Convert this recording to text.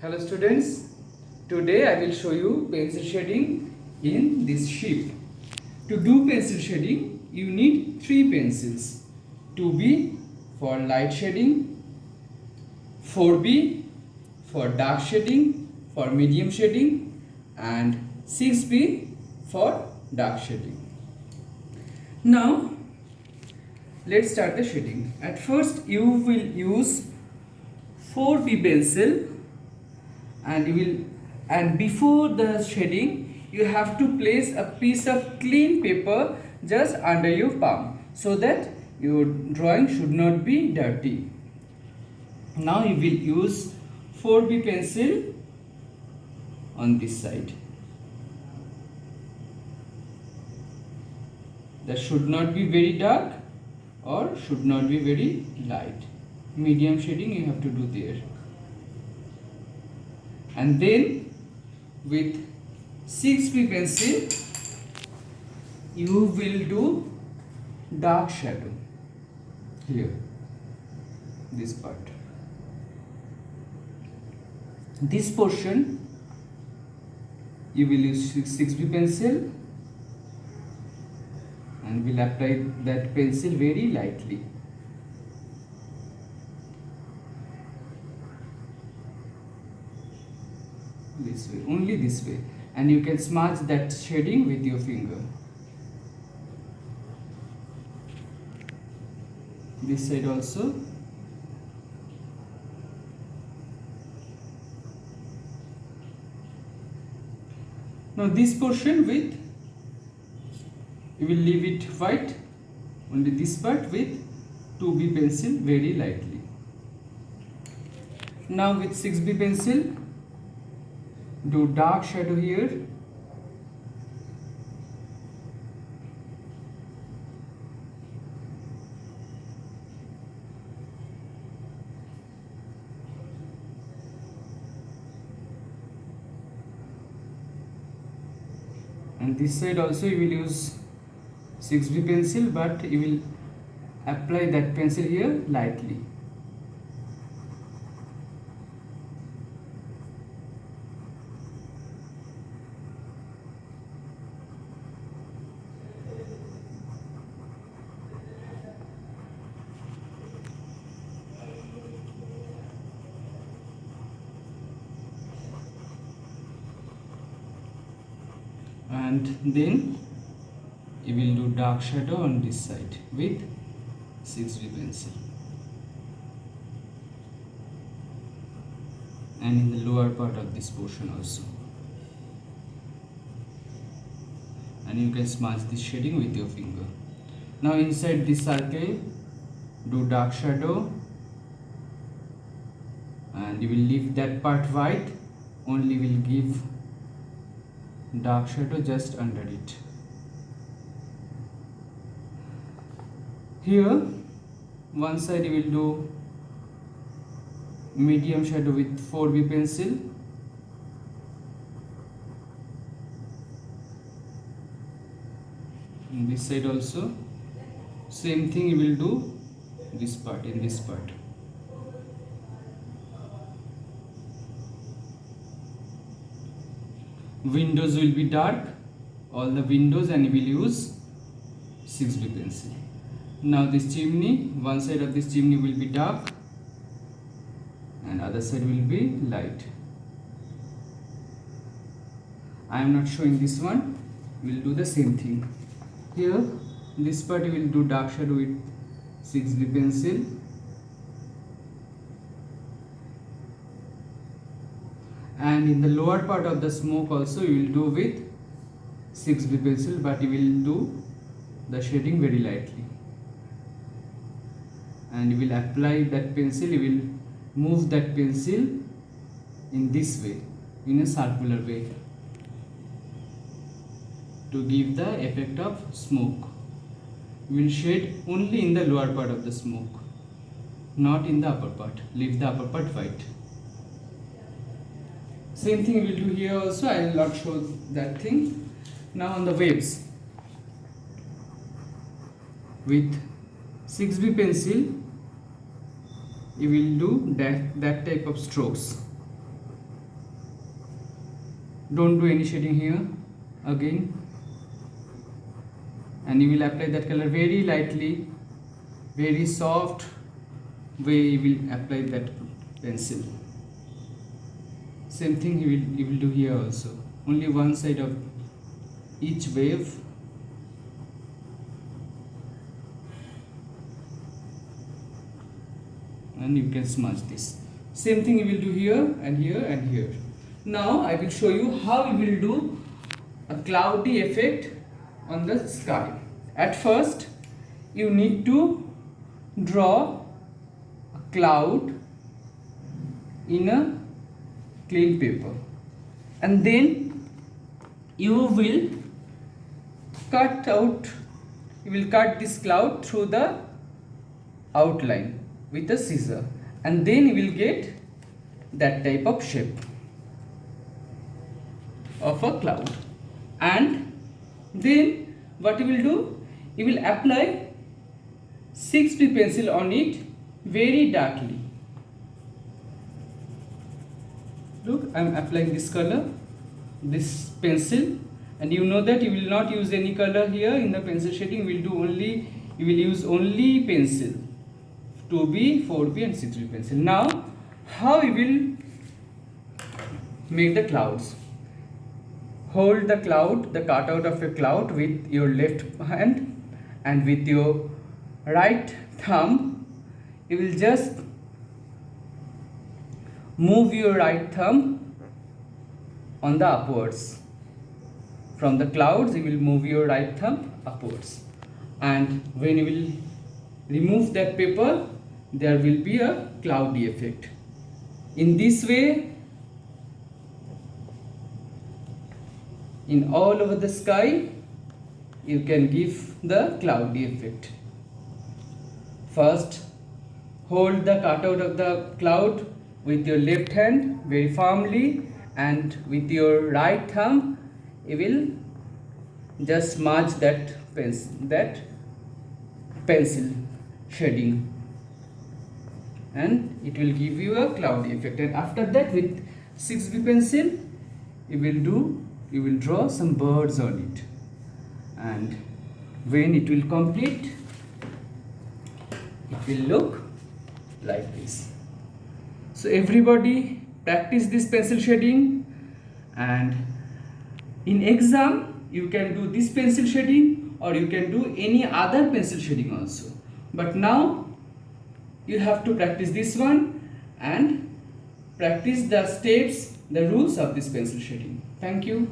Hello students, today I will show you pencil shading in this sheet. To do pencil shading, you need 3 pencils. 2B for light shading, 4B for dark shading, for medium shading, and 6B for dark shading. Now, let's start the shading. At first, you will use 4B pencil and before the shading you have to place a piece of clean paper just under your palm so that your drawing should not be dirty. Now you will use 4B pencil on this side. That should not be very dark or should not be very light. Medium shading you have to do there. And then with 6B pencil you will do dark shadow here, this part. This portion you will use 6B pencil and will apply that pencil very lightly. This way, only this way, and you can smudge that shading with your finger. This side also. Now this portion with, you will leave it white, only this part with 2B pencil very lightly. Now with 6B pencil do dark shadow here. And this side also you will use 6B pencil, but you will apply that pencil here lightly. And then you will do dark shadow on this side with 6B pencil, and in the lower part of this portion also. And you can smudge this shading with your finger. Now inside this circle do dark shadow, and you will leave that part white, only will give dark shadow just under it. Here one side you will do medium shadow with 4B pencil, and this side also same thing you will do this part, in this part. Windows will be dark, all the windows, and you will use 6B pencil. Now this chimney, one side of this chimney will be dark and other side will be light. I am not showing this one, we will do the same thing. Here this part you will do dark shadow with 6B pencil, and in the lower part of the smoke also you will do with 6B pencil, but you will do the shading very lightly, and you will apply that pencil, you will move that pencil in this way, in a circular way, to give the effect of smoke. You will shade only in the lower part of the smoke, not in the upper part. Leave the upper part white. Same thing we will do here also, I will not show that thing. Now on the waves, with 6B pencil you will do that type of strokes. Don't do any shading here again, and you will apply that color very lightly, very soft way you will apply that pencil. Same thing you will do here also, only one side of each wave. And you can smudge this. Same thing you will do here and here and here. Now I will show you how you will do a cloudy effect on the sky. At first you need to draw a cloud in a clean paper, and then you will cut this cloud through the outline with a scissor, and then you will get that type of shape of a cloud. And then what you will do, you will apply 6B pencil on it very darkly. Look, I am applying this color, this pencil, and you know that you will not use any color here in the pencil shading. You will use only pencil, 2B, 4B and 6B pencil. Now how you will make the clouds? Hold the cloud, the cutout of a cloud, with your left hand, and with your right thumb you will just move your right thumb on the upwards. From the clouds you will move your right thumb upwards, and when you will remove that paper, there will be a cloudy effect. In this way, in all over the sky, you can give the cloudy effect. First, hold the cutout of the cloud with your left hand very firmly, and with your right thumb you will just smudge that pencil shading, and it will give you a cloudy effect. And after that, with 6B pencil you will draw some birds on it, and when it will complete, it will look like this. So everybody practice this pencil shading, and in exam you can do this pencil shading or you can do any other pencil shading also, but now you have to practice this one and practice the steps, the rules of this pencil shading. Thank you.